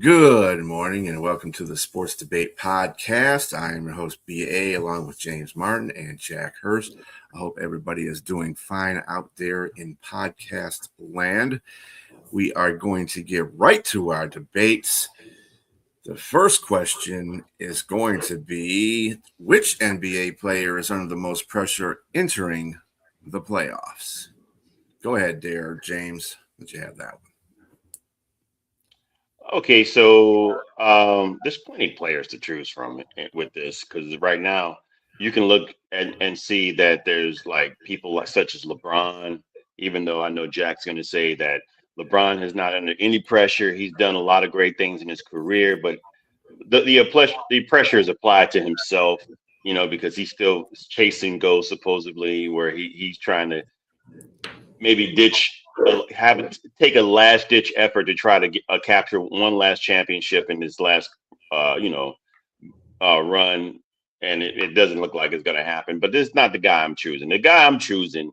Good morning and welcome to the Sports Debate Podcast. I am your host, B.A., along with James Martin and Jack Hurst. I hope everybody is doing fine out there in podcast land. We are going to get right to our debates. The first question is going to be, which NBA player is under the most pressure entering the playoffs? Go ahead, there, James. Let you have that one. Okay, so there's plenty of players to choose from with this because right now you can look and see that there's like people like such as LeBron, even though I know Jack's going to say that LeBron is not under any pressure. He's done a lot of great things in his career, but the pressure is applied to himself, because he's still chasing goals supposedly, where he's trying to maybe take a last ditch effort to try to capture one last championship in this last run, and it doesn't look like it's going to happen. But this is not the guy I'm choosing. The guy I'm choosing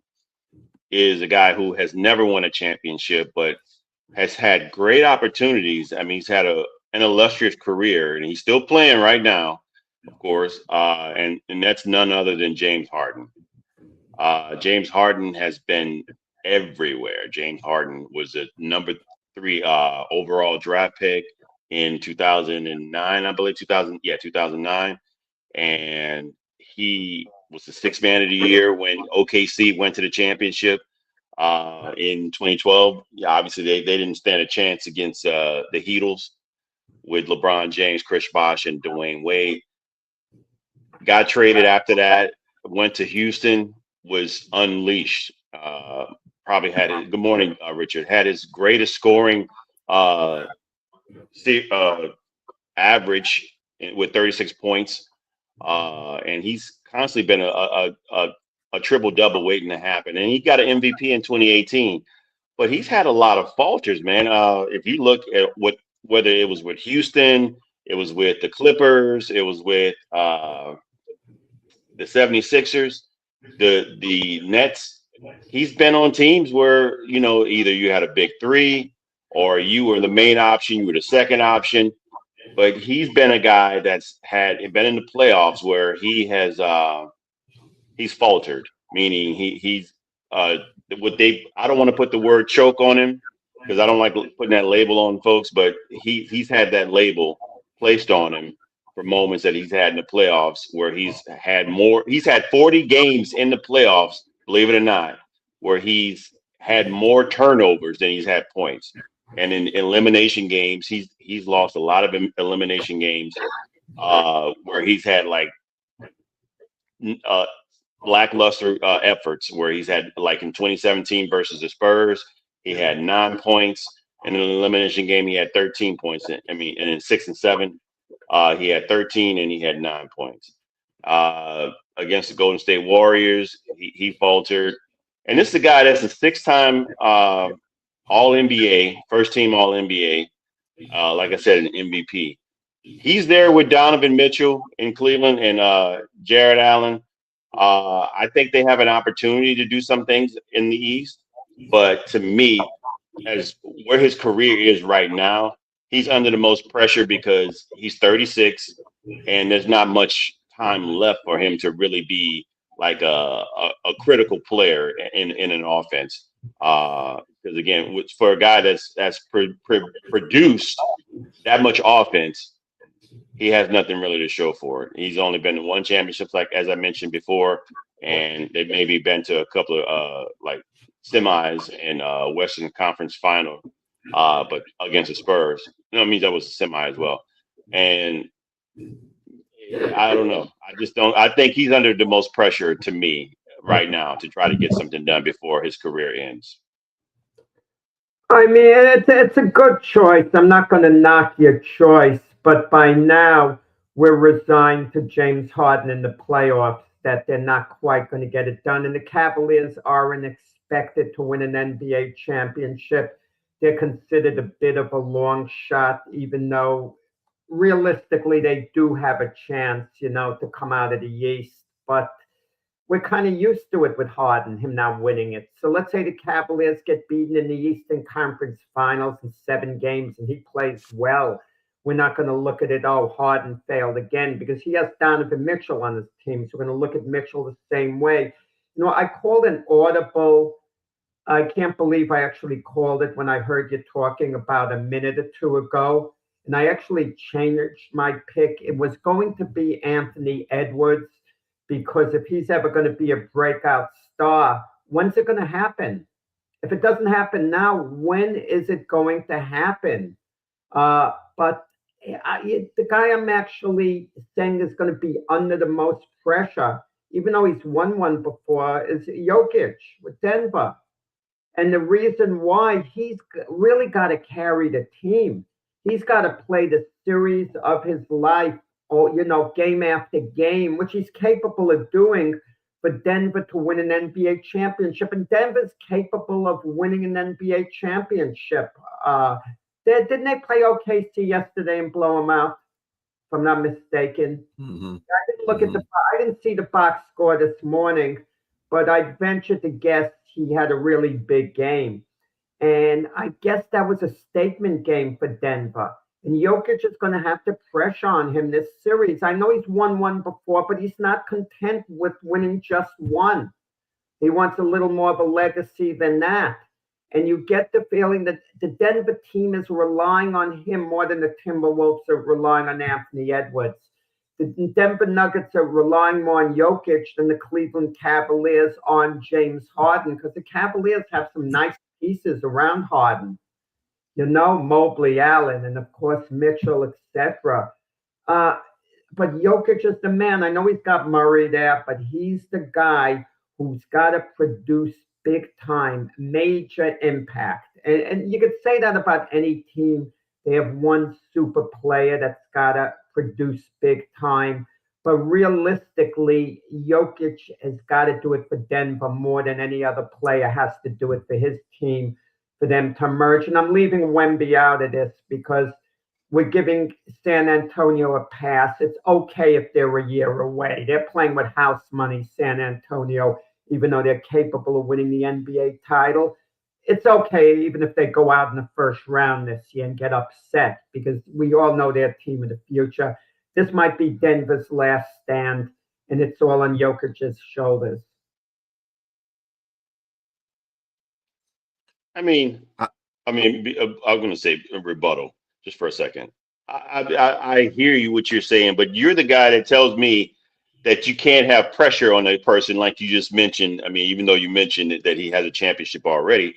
is a guy who has never won a championship, but has had great opportunities. I mean, he's had an illustrious career, and he's still playing right now, of course. And that's none other than James Harden. James Harden has been everywhere. James Harden was a number 3 overall draft pick in 2009, I believe. 2009, and he was the sixth man of the year when OKC went to the championship in 2012. Yeah, obviously they didn't stand a chance against the Heatles with LeBron James, Chris Bosh, and Dwayne Wade. Got traded after that, went to Houston, was unleashed. Probably had it. Good morning, Richard. Had his greatest scoring uh, average with 36 points, and he's constantly been a triple double waiting to happen. And he got an MVP in 2018, but he's had a lot of falters, man. If you look at whether it was with Houston, it was with the Clippers, it was with the 76ers, the Nets. He's been on teams where, either you had a big three or you were the main option, you were the second option. But he's been a guy that's been in the playoffs where he's faltered, meaning he's I don't want to put the word choke on him because I don't like putting that label on folks, but he's had that label placed on him for moments that he's had in the playoffs where he's had 40 games in the playoffs, believe it or not, where he's had more turnovers than he's had points. And in elimination games, he's lost a lot of elimination games where he's had like lackluster efforts, where he's had, like in 2017 versus the Spurs, he had 9 points. In an elimination game, he had 13 points. And in 6 and 7, he had 13 and he had 9 points. Against the Golden State Warriors, he faltered. And this is a guy that's a 6-time All NBA, first team All NBA. Like I said, an MVP. He's there with Donovan Mitchell in Cleveland and Jared Allen. I think they have an opportunity to do some things in the East, but to me, as where his career is right now, he's under the most pressure because he's 36 and there's not much time left for him to really be like a critical player in an offense. Because again, for a guy that's produced that much offense, he has nothing really to show for it. He's only been to one championship, like as I mentioned before, and they've maybe been to a couple of like semis and Western Conference final, but against the Spurs. I mean, that was a semi as well. And I don't know. I just don't. I think he's under the most pressure to me right now to try to get something done before his career ends. I mean, it's a good choice. I'm not going to knock your choice, but by now we're resigned to James Harden in the playoffs that they're not quite going to get it done. And the Cavaliers aren't expected to win an NBA championship. They're considered a bit of a long shot, even though realistically they do have a chance, to come out of the East. But we're kind of used to it with Harden, him not winning it. So let's say the Cavaliers get beaten in the Eastern Conference Finals in 7 games and he plays well. we're not going to look at it, oh, Harden failed again, because he has Donovan Mitchell on his team. So we're going to look at Mitchell the same way. I called an audible. I can't believe I actually called it when I heard you talking about a minute or two ago. And I actually changed my pick. It was going to be Anthony Edwards, because if he's ever going to be a breakout star, when's it going to happen? If it doesn't happen now, when is it going to happen? But the guy I'm actually saying is going to be under the most pressure, even though he's won one before, is Jokic with Denver. And the reason why, he's really got to carry the team. He's got to play the series of his life, or, game after game, which he's capable of doing, for Denver to win an NBA championship. And Denver's capable of winning an NBA championship. Didn't they play OKC yesterday and blow them out, if I'm not mistaken? Mm-hmm. I didn't look at I didn't see the box score this morning, but I'd venture to guess he had a really big game. And I guess that was a statement game for Denver. And Jokic is going to have to pressure on him this series. I know he's won one before, but he's not content with winning just one. He wants a little more of a legacy than that. And you get the feeling that the Denver team is relying on him more than the Timberwolves are relying on Anthony Edwards. The Denver Nuggets are relying more on Jokic than the Cleveland Cavaliers on James Harden, because the Cavaliers have some nice pieces around Harden. Mobley, Allen, and of course Mitchell, etc. But Jokic is the man. I know he's got Murray there, but he's the guy who's got to produce big time, major impact. And you could say that about any team. They have one super player that's got to produce big time. But realistically, Jokic has got to do it for Denver more than any other player has to do it for his team, for them to emerge. And I'm leaving Wemby out of this because we're giving San Antonio a pass. It's okay if they're a year away. They're playing with house money, San Antonio, even though they're capable of winning the NBA title. It's okay even if they go out in the first round this year and get upset, because we all know their team of the future. This might be Denver's last stand, and it's all on Jokic's shoulders. I'm going to say a rebuttal just for a second. I hear you, what you're saying, but you're the guy that tells me that you can't have pressure on a person like you just mentioned. Even though you mentioned that he has a championship already,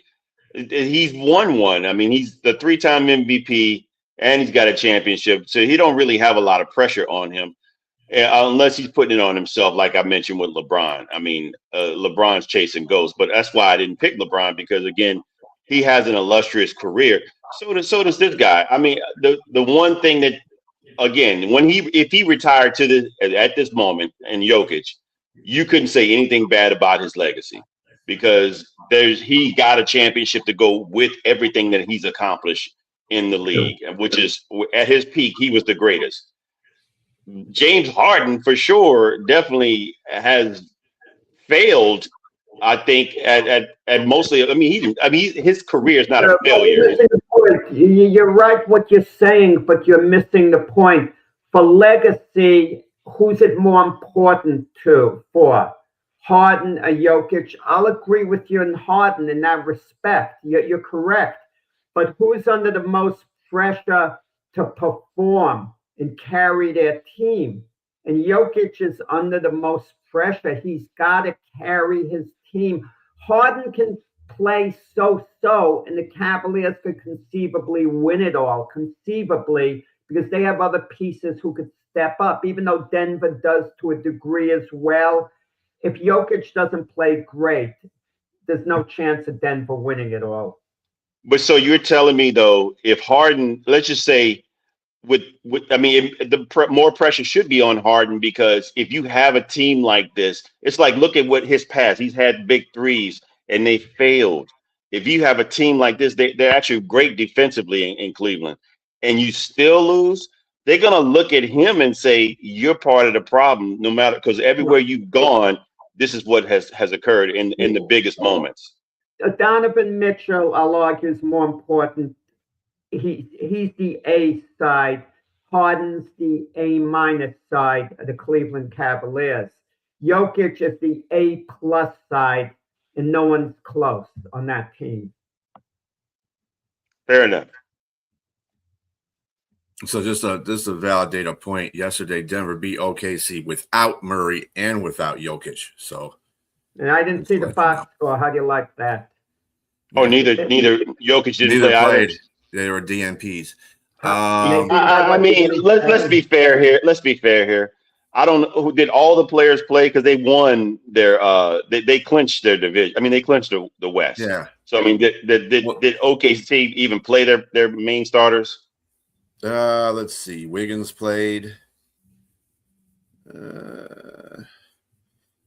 he's won one. He's the 3-time MVP and he's got a championship. So he don't really have a lot of pressure on him unless he's putting it on himself, like I mentioned with LeBron. LeBron's chasing ghosts, but that's why I didn't pick LeBron, because, again, he has an illustrious career. So does this guy. The one thing that, again, if he retired at this moment, and Jokic, you couldn't say anything bad about his legacy, because he got a championship to go with everything that he's accomplished in the league, which is, at his peak, he was the greatest. James Harden, for sure, definitely has failed. I think at mostly. His career is not a failure. You're right what you're saying, but you're missing the point. For legacy, who's it more important for? Harden or Jokic? I'll agree with you on Harden in that respect. You're correct. But who's under the most pressure to perform and carry their team? And Jokic is under the most pressure. He's got to carry his team. Harden can play so-so, and the Cavaliers could conceivably win it all, because they have other pieces who could step up, even though Denver does to a degree as well. If Jokic doesn't play great, there's no chance of Denver winning it all. But so you're telling me, though, if Harden, let's just say, more pressure should be on Harden, because if you have a team like this, it's like, look at what his past. He's had big threes and they failed. If you have a team like this, they're actually great defensively in Cleveland, and you still lose, they're going to look at him and say, you're part of the problem, no matter, because everywhere you've gone, this is what has occurred in the biggest moments. Donovan Mitchell, I'll argue, is more important. He's the A side. Harden's the A- side of the Cleveland Cavaliers. Jokic is the A+ side, and no one's close on that team. Fair enough. So just to validate a point, yesterday Denver beat OKC without Murray and without Jokic. So, and I didn't see the box score. How do you like that? Oh, neither Jokic didn't neither play played. either. They were DNPs. I mean, let's be fair here. Let's be fair here. I don't know who did all the players play because they won their they clinched their division. I mean, they clinched the West. Yeah. So I mean, did OKC even play their main starters? Let's see. Wiggins played.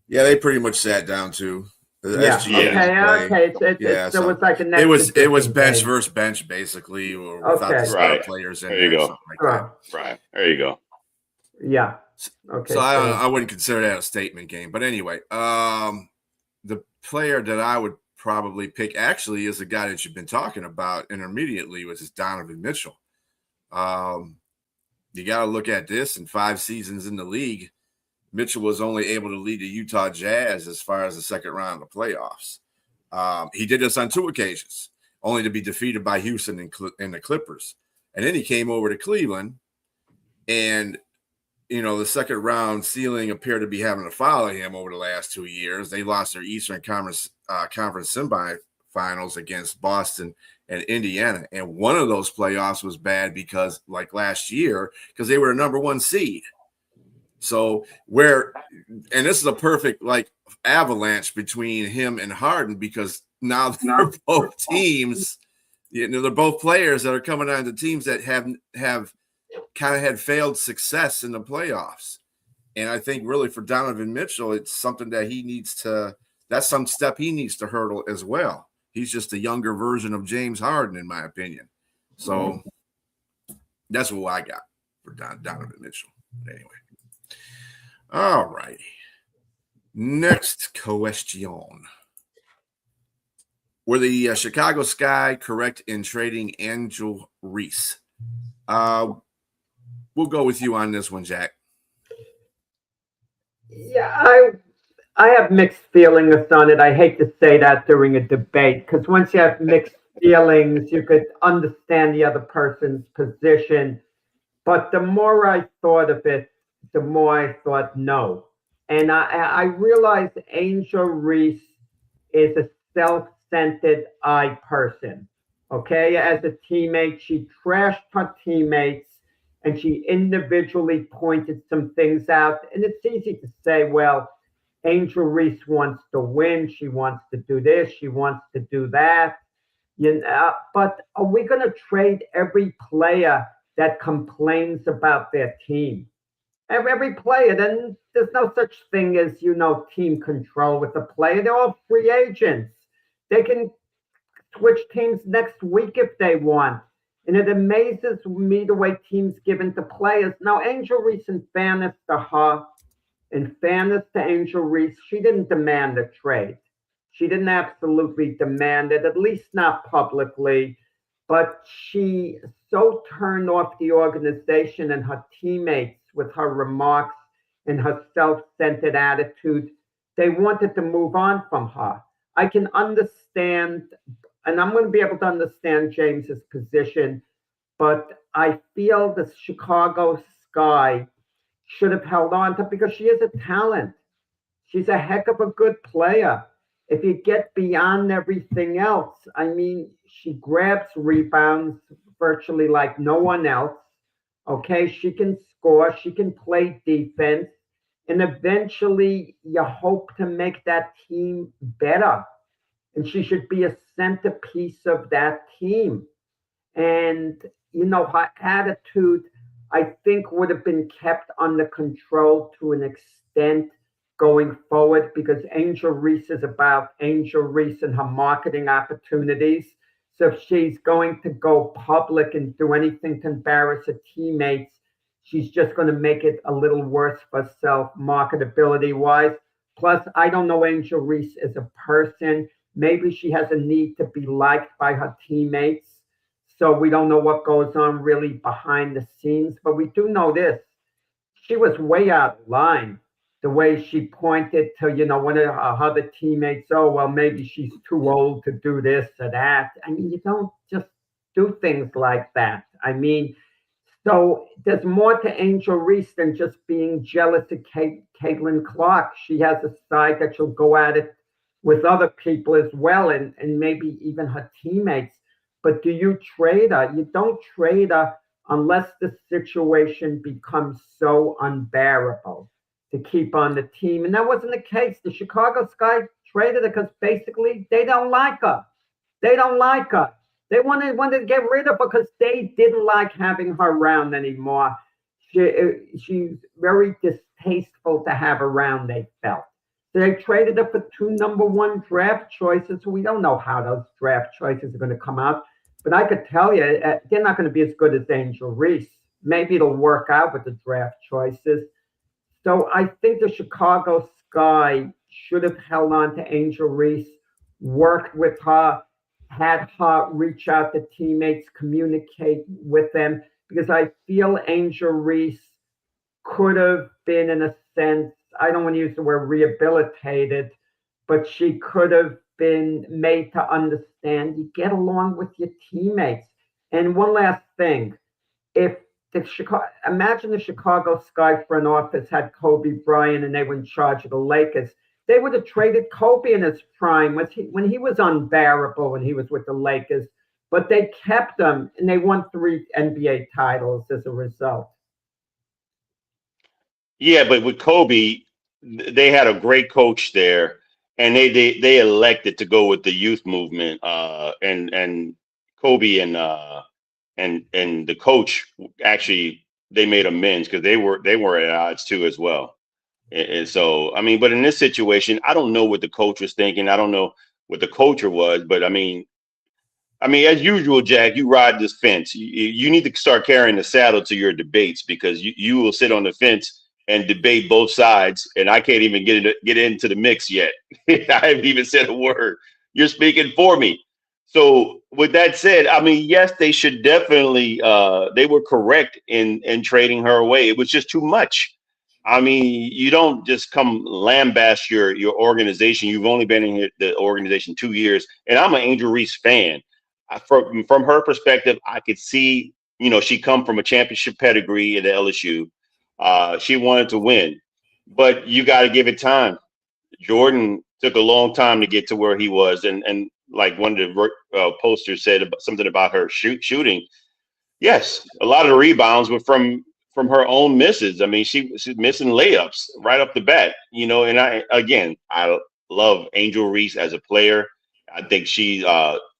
Yeah, they pretty much sat down too. Okay. So it's like a next. It was bench versus bench basically, or without the star players. There you go. Right. There you go. Yeah. Okay. So I wouldn't consider that a statement game, but anyway, the player that I would probably pick actually is the guy that you've been talking about intermediately, which is Donovan Mitchell. You got to look at this in 5 seasons in the league. Mitchell was only able to lead the Utah Jazz as far as the second round of the playoffs. He did this on 2 occasions, only to be defeated by Houston and the Clippers. And then he came over to Cleveland, and the second round ceiling appeared to be having to follow him over the last 2 years. They lost their Eastern Conference semifinals against Boston and Indiana. And one of those playoffs was bad because, like last year, because they were a number 1 seed. So and this is a perfect avalanche between him and Harden, because now they're both teams, they're both players that are coming on to teams that have kind of had failed success in the playoffs. And I think really for Donovan Mitchell, it's something that that's some step he needs to hurdle as well. He's just a younger version of James Harden, in my opinion. So that's what I got for Donovan Mitchell. Anyway. All righty. Next question. Were the Chicago Sky correct in trading Angel Reese? We'll go with you on this one, Jack. Yeah, I have mixed feelings on it. I hate to say that during a debate, because once you have mixed feelings, you could understand the other person's position. But the more I thought of it, the more I thought no. And I realized Angel Reese is a self-centered person. Okay, as a teammate, she trashed her teammates and she individually pointed some things out. And it's easy to say, well, Angel Reese wants to win. She wants to do this. She wants to do that. But are we going to trade every player that complains about their team? Every player, then there's no such thing as, team control with the player. They're all free agents. They can switch teams next week if they want. And it amazes me the way teams give into players. Now, Angel Reese, in fairness to her, in fairness to Angel Reese, she didn't demand a trade. She didn't absolutely demand it, at least not publicly. But she so turned off the organization and her teammates with her remarks and her self-centered attitude. They wanted to move on from her. I can understand, and I'm going to be able to understand James's position, but I feel the Chicago Sky should have held on to, because she is a talent. She's a heck of a good player. If you get beyond everything else, I mean, she grabs rebounds virtually like no one else. Okay, she can score, she can play defense, and eventually you hope to make that team better. And she should be a centerpiece of that team. And, her attitude, I think, would have been kept under control to an extent going forward, because Angel Reese is about Angel Reese and her marketing opportunities. So if she's going to go public and do anything to embarrass her teammates, she's just going to make it a little worse for herself marketability-wise. Plus, I don't know Angel Reese as a person. Maybe she has a need to be liked by her teammates. so we don't know what goes on really behind the scenes. But we do know this: she was way out of line. The way she pointed to, one of her other teammates, oh, well, maybe she's too old to do this or that. I mean, you don't just do things like that. I mean, so there's more to Angel Reese than just being jealous of Caitlin Clark. She has a side that she'll go at it with other people as well, and maybe even her teammates. But do you trade her? You don't trade her unless the situation becomes so unbearable to keep on the team. And that wasn't the case. The Chicago Sky traded her because basically they don't like her. They don't like her. They wanted to get rid of her because they didn't like having her around anymore. She's very distasteful to have around, they felt. So they traded her for 2 number-1 draft choices. We don't know how those draft choices are going to come out. But I could tell you, they're not going to be as good as Angel Reese. Maybe it'll work out with the draft choices. So I think the Chicago Sky should have held on to Angel Reese, worked with her, had her reach out to teammates, communicate with them, because I feel Angel Reese could have been, in a sense, I don't want to use the word rehabilitated, but she could have been made to understand you get along with your teammates. And one last thing, imagine the Chicago Sky front office had Kobe Bryant and they were in charge of the Lakers. They would have traded Kobe in his prime when he was unbearable when he was with the Lakers, but they kept him and they won 3 NBA titles as a result. Yeah, but with Kobe, they had a great coach there, and they elected to go with the youth movement. And Kobe and the coach actually they made amends because they were at odds too as well. And so I mean, but in this situation, I don't know what the coach was thinking. I don't know what the culture was, but I mean, as usual, Jack, you ride this fence. You need to start carrying the saddle to your debates because you will sit on the fence and debate both sides, and I can't even get into the mix yet. I haven't even said a word. You're speaking for me. So with that said, I mean, yes, they should definitely. They were correct in trading her away. It was just too much. I mean, you don't just come lambaste your organization. You've only been in the organization 2 years, and I'm an Angel Reese fan. From her perspective, I could see, she come from a championship pedigree at LSU. She wanted to win, but you got to give it time. Jordan took a long time to get to where he was, and like one of the posters said something about her shooting. Yes, a lot of the rebounds were from her own misses. I mean, she's missing layups right off the bat, And I love Angel Reese as a player. I think she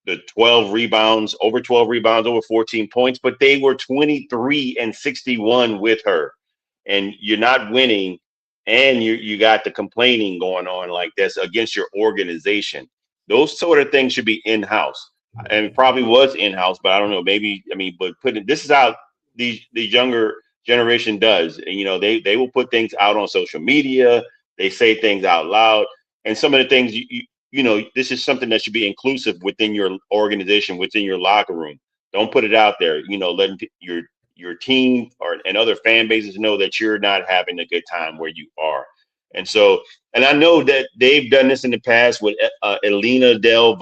the 12 rebounds, over 14 points, but they were 23 and 61 with her. And you're not winning, and you got the complaining going on like this against your organization. Those sort of things should be in-house, and it probably was in-house, but I don't know. Maybe but this is how the younger generation does. And they will put things out on social media. They say things out loud, and some of the things this is something that should be inclusive within your organization, within your locker room. Don't put it out there. Letting your team and other fan bases know that you're not having a good time where you are. And so, and I know that they've done this in the past with Elena Del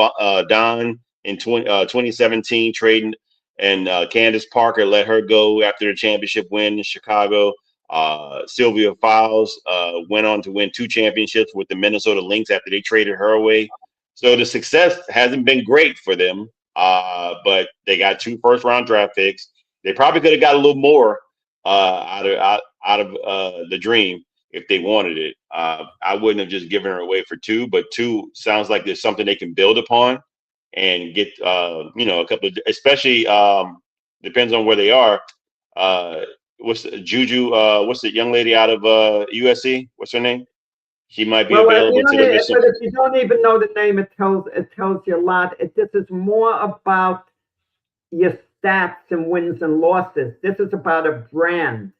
Don in 2017, trading, and Candace Parker let her go after the championship win in Chicago. Sylvia Fowles went on to win 2 championships with the Minnesota Lynx after they traded her away. So the success hasn't been great for them, but they got 2 first-round draft picks. They probably could have got a little more out of the dream if they wanted it. I wouldn't have just given her away for 2, but 2 sounds like there's something they can build upon and get, a couple of, especially depends on where they are. What's Juju? What's the young lady out of USC? What's her name? She might be available to the mission. But if you don't even know the name, it tells you a lot. This is more about your stats and wins and losses. This is about a brand.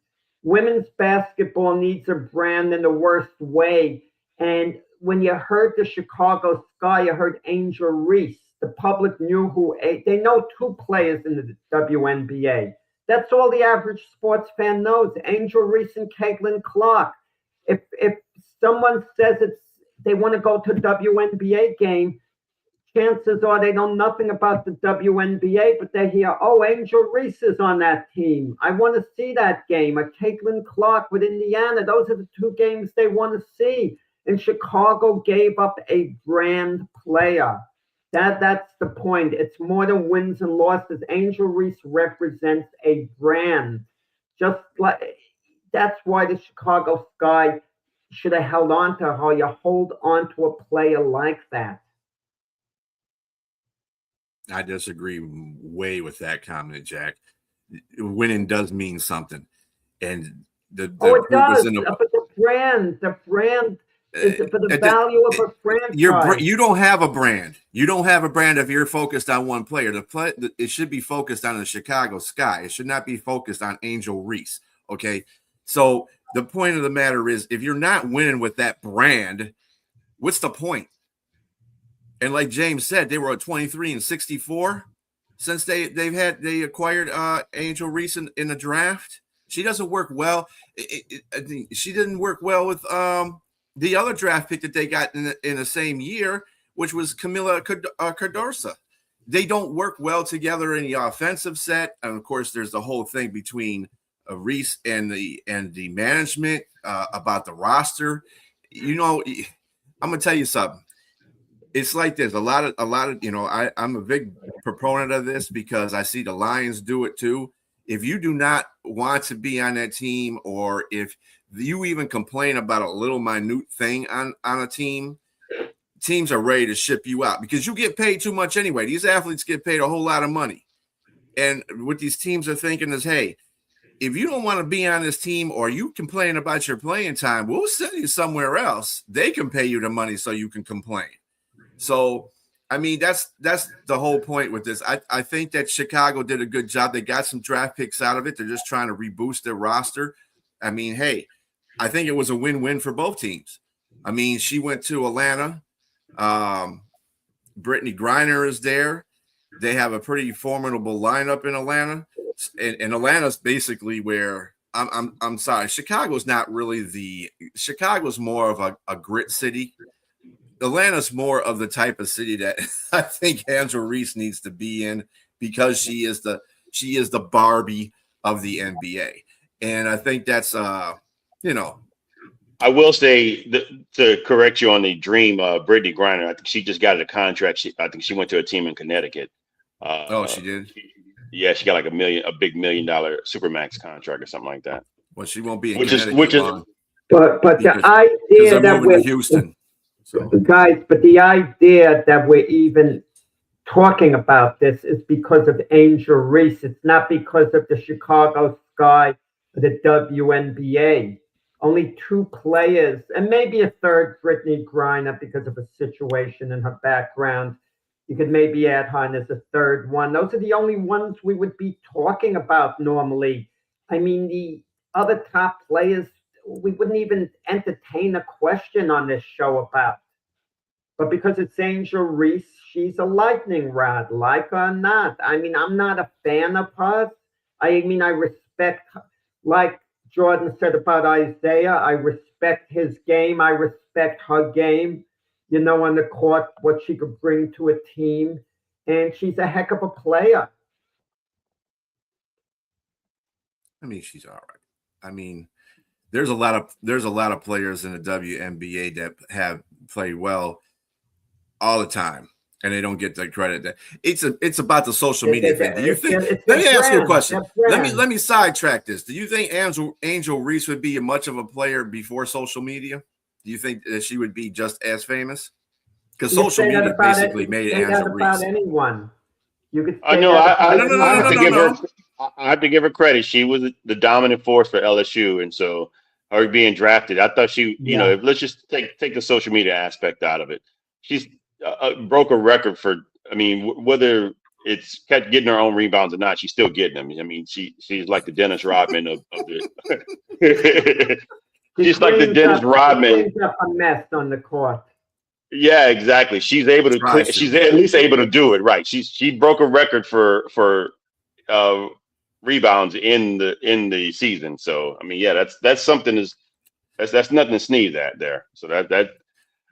Women's basketball needs a brand in the worst way. And when you heard the Chicago Sky, you heard Angel Reese. The public knew they know 2 players in the WNBA. That's all the average sports fan knows: Angel Reese and Caitlin Clark. If someone says they want to go to a WNBA game, chances are they know nothing about the WNBA, but they hear, oh, Angel Reese is on that team. I want to see that game. Or Caitlin Clark with Indiana. Those are the 2 games they want to see. And Chicago gave up a brand player. That's the point. It's more than wins and losses. Angel Reese represents a brand. Just like that's why the Chicago Sky should have held on to her. You hold on to a player like that. I disagree way with that comment, Jack. Winning does mean something, and it does. But the brand is for the value of a franchise. You don't have a brand. You don't have a brand if you're focused on one player. It should be focused on the Chicago Sky. It should not be focused on Angel Reese. Okay, so the point of the matter is, if you're not winning with that brand, what's the point? And like James said, they were at 23-64 since they acquired Angel Reese in the draft. She doesn't work well. She didn't work well with the other draft pick that they got in the same year, which was Camila Cardoso. They don't work well together in the offensive set, and of course, there's the whole thing between Reese and the management about the roster. You know, I'm gonna tell you something. It's like there's a lot of I'm a big proponent of this because I see the Lions do it too. If you do not want to be on that team, or if you even complain about a little minute thing on a team, teams are ready to ship you out because you get paid too much anyway. These athletes get paid a whole lot of money. And what these teams are thinking is, hey, if you don't want to be on this team or you complain about your playing time, we'll send you somewhere else. They can pay you the money so you can complain. So, I mean, that's the whole point with this. I think that Chicago did a good job. They got some draft picks out of it. They're just trying to reboost their roster. I mean, hey, I think it was a win-win for both teams. I mean, she went to Atlanta. Brittany Griner is there. They have a pretty formidable lineup in Atlanta. And Atlanta's basically where I'm sorry, Chicago's not really Chicago's more of a grit city. Atlanta's more of the type of city that I think Angel Reese needs to be in because she is the Barbie of the NBA. And I think that's I will say to correct you on the dream, Brittany Griner, I think she just got a contract. I think she went to a team in Connecticut. She did? She got like a big $1 million Supermax contract or something like that. Well, she won't be in Connecticut long. But the idea that we're Houston. So. Guys, but the idea that we're even talking about this is because of Angel Reese. It's not because of the Chicago Sky or the WNBA. Only 2 players, and maybe a third, Brittany Griner, because of a situation in her background. You could maybe add her as a third one. Those are the only ones we would be talking about normally. I mean, the other top players, we wouldn't even entertain a question on this show about. But because it's Angel Reese, she's a lightning rod, like or not. I mean, I'm not a fan of hers. I mean, I respect, like Jordan said about Isaiah, I respect his game. I respect her game, on the court, what she could bring to a team. And she's a heck of a player. I mean, she's all right. I mean, there's a lot of players in the WNBA that have played well all the time, and they don't get the credit. That it's about the social media thing. Do you think? Let me ask you a question. Let me sidetrack this. Do you think Angel Reese would be much of a player before social media? Do you think that she would be just as famous? Because social media basically made Angel Reese. About anyone. You could. No. I have to give her credit. She was the dominant force for LSU, and so her being drafted, I thought she, let's just take the social media aspect out of it. She's broke a record for. I mean, whether it's kept getting her own rebounds or not, she's still getting them. I mean, she's like the Dennis Rodman of the. She's like the Dennis Rodman. She cleans up a mess on the court. Yeah, exactly. She's able to clean. Tries to. She's at least able to do it right. She broke a record for uh, rebounds in the season. So I mean, yeah, that's something that's nothing to sneeze at there. So that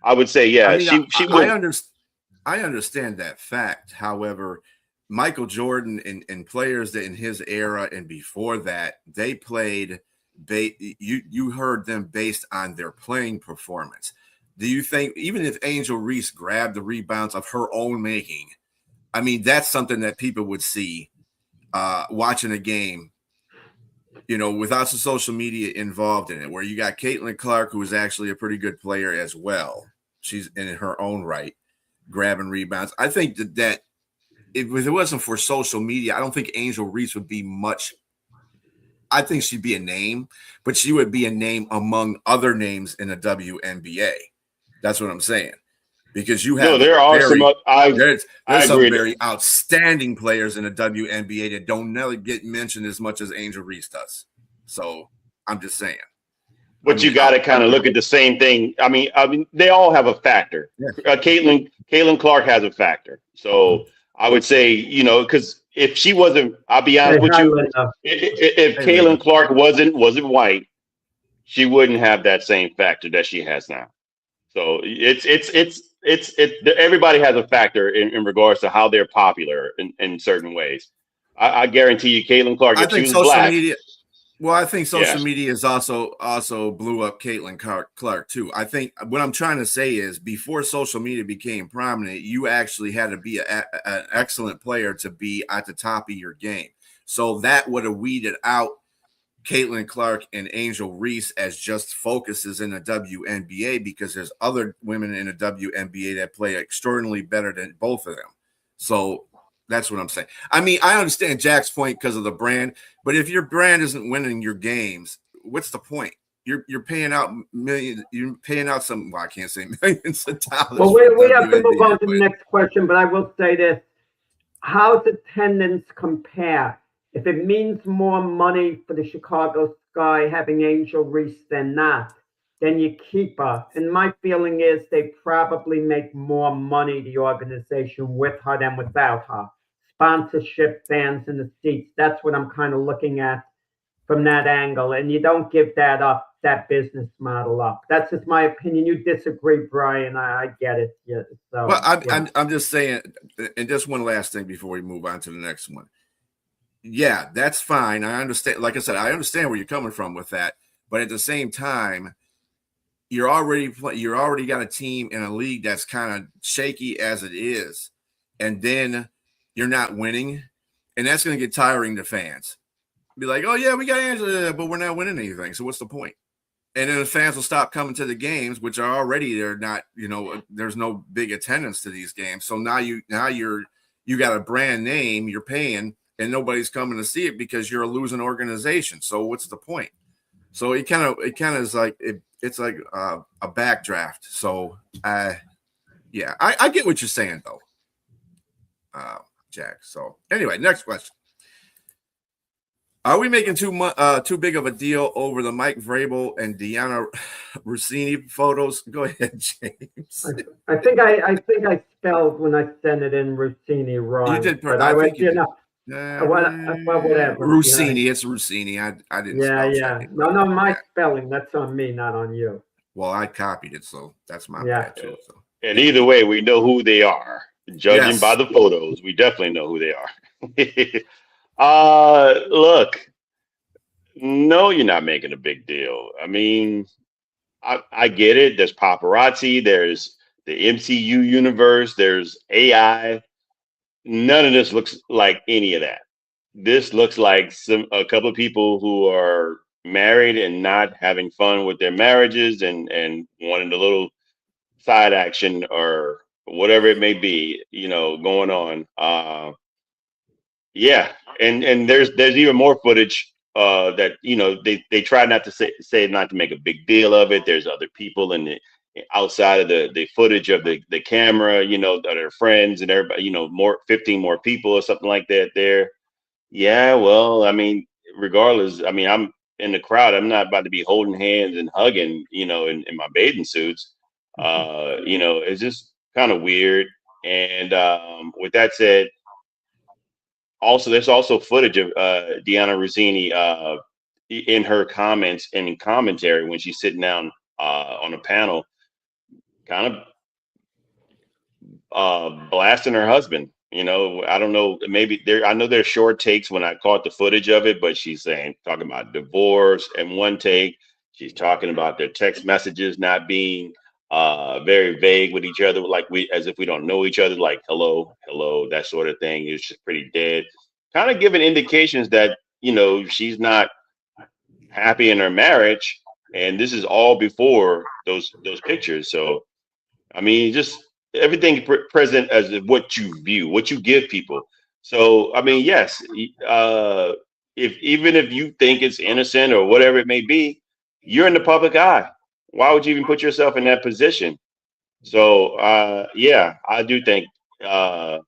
I would say, I yeah, mean, she will. I understand that fact. However, Michael Jordan and players that in his era and before that, they played. You heard them based on their playing performance. Do you think even if Angel Reese grabbed the rebounds of her own making, I mean that's something that people would see watching a game, without some social media involved in it, where you got Caitlin Clark, who is actually a pretty good player as well. She's in her own right, grabbing rebounds. I think that if it wasn't for social media, I don't think Angel Reese would be much. I think she'd be a name, but she would be a name among other names in the WNBA. That's what I'm saying. Because you have No, there are there's I some agree. very outstanding players in the WNBA that don't never get mentioned as much as Angel Reese does. So I'm just saying. But you got to kind of look at the same thing. I mean, they all have a factor. Yeah. Caitlin Clark has a factor. So I would say, because if she wasn't, I'll be honest with you, if Caitlin Clark wasn't white, she wouldn't have that same factor that she has now. So everybody has a factor in regards to how they're popular in certain ways. I guarantee you, Caitlin Clark, if she was black. Well, I think social media is also blew up Caitlin Clark too. I think what I'm trying to say is before social media became prominent, you actually had to be an excellent player to be at the top of your game. So that would have weeded out Caitlin Clark and Angel Reese as just focuses in the WNBA because there's other women in the WNBA that play extraordinarily better than both of them. So that's what I'm saying. I mean, I understand Jack's point because of the brand, but if your brand isn't winning your games, what's the point? You're paying out millions. You're paying out some. Well, I can't say millions of dollars. Well, we have to move on to the next question, but I will say this: how's attendance compare? If it means more money for the Chicago Sky having Angel Reese than not, then you keep her. And my feeling is they probably make more money, the organization, with her than without her. Sponsorship, fans in the seats. That's what I'm kind of looking at from that angle. And you don't give that up, that business model up. That's just my opinion. You disagree, Brian. I get it. Yeah. So, well, I'm just saying, and just one last thing before we move on to the next one. Yeah, that's fine. I understand. Like I said, I understand where you're coming from with that. But at the same time, you're already got a team in a league that's kind of shaky as it is, and then you're not winning, and that's going to get tiring to fans. Be like, oh yeah, we got Angela, but we're not winning anything. So what's the point? And then the fans will stop coming to the games, which are already they're not. There's no big attendance to these games. So now you got a brand name, you're paying, and nobody's coming to see it because you're a losing organization. So what's the point? So it kind of is like it's like a backdraft. So I get what you're saying though, Jack. So anyway, next question. Are we making too big of a deal over the Mike Vrabel and Diana Rossini photos? Go ahead, James. I think I spelled when I sent it in Rossini wrong. You did, but I went, whatever. Rossini, it's Rossini. I didn't. Yeah. No, my spelling. That's on me, not on you. Well, I copied it, so that's my bad too. So. And either way, we know who they are. Judging by the photos, we definitely know who they are. Look, no, you're not making a big deal. I mean, I get it. There's paparazzi. There's the MCU universe. There's AI. None of this looks like any of that. This looks like a couple of people who are married and not having fun with their marriages and wanting a little side action or whatever it may be, going on. Yeah, and there's even more footage that they try not to say not to make a big deal of it. There's other people outside of the footage of the camera, that are friends and everybody, 15 more people or something like that there. Yeah, well, I mean, regardless, I mean, I'm in the crowd. I'm not about to be holding hands and hugging, in my bathing suits. It's just kind of weird. And with that said, also there's also footage of Deanna Rossini in her comments and in commentary when she's sitting down on a panel, kind of blasting her husband. I don't know. Maybe I know there's short takes when I caught the footage of it, but she's talking about divorce, and one take she's talking about their text messages not being very vague with each other, like as if we don't know each other, like hello, that sort of thing. It's just pretty dead, kind of giving indications that she's not happy in her marriage, and this is all before those pictures. So I mean, just everything present as what you view, what you give people. So, I mean, yes, if even if you think it's innocent or whatever it may be, you're in the public eye. Why would you even put yourself in that position? So, yeah, I do think no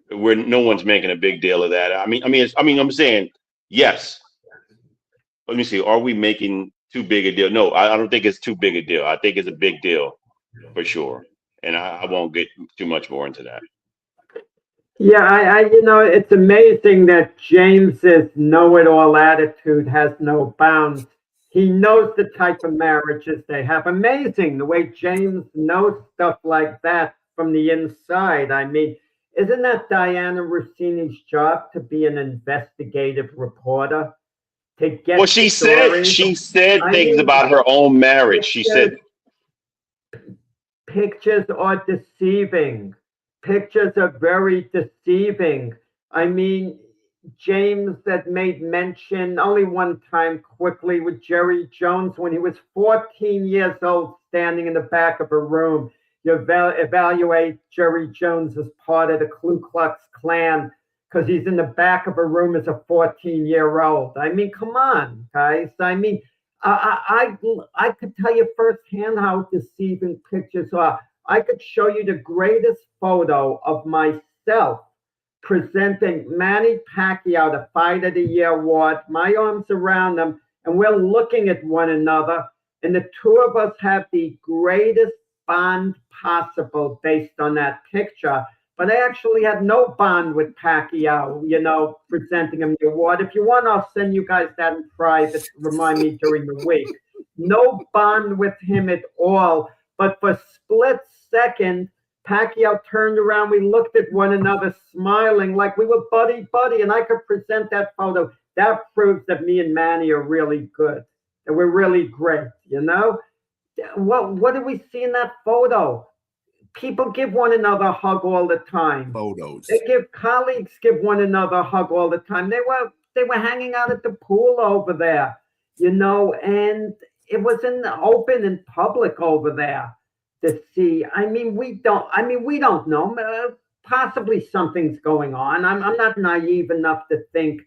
one's making a big deal of that. I'm saying yes. Let me see. Are we making too big a deal? No, I don't think it's too big a deal. I think it's a big deal. For sure. And I won't get too much more into that. Yeah, it's amazing that James's know-it-all attitude has no bounds. He knows the type of marriages they have. Amazing the way James knows stuff like that from the inside. I mean, isn't that Diana Rossini's job to be an investigative reporter? To get well, she said things about her own marriage. She said pictures are deceiving. Pictures are very deceiving. I mean, James had made mention only one time quickly with Jerry Jones when he was 14 years old, standing in the back of a room. You evaluate Jerry Jones as part of the Ku Klux Klan because he's in the back of a room as a 14-year-old. I mean, come on, guys. I mean, I could tell you firsthand how deceiving pictures are. I could show you the greatest photo of myself presenting Manny Pacquiao the Fight of the Year award, my arms around him, and we're looking at one another, and the two of us have the greatest bond possible based on that picture. But I actually had no bond with Pacquiao, presenting him the award. If you want, I'll send you guys that in private to remind me during the week. No bond with him at all. But for a split second, Pacquiao turned around. We looked at one another smiling like we were buddy, and I could present that photo. That proves that me and Manny are really good, that we're really great, What do we see in that photo? People give one another a hug all the time. Photos. Colleagues give one another a hug all the time. They were hanging out at the pool over there, and it was in the open and public over there to see. We don't know. Possibly something's going on. I'm not naive enough to think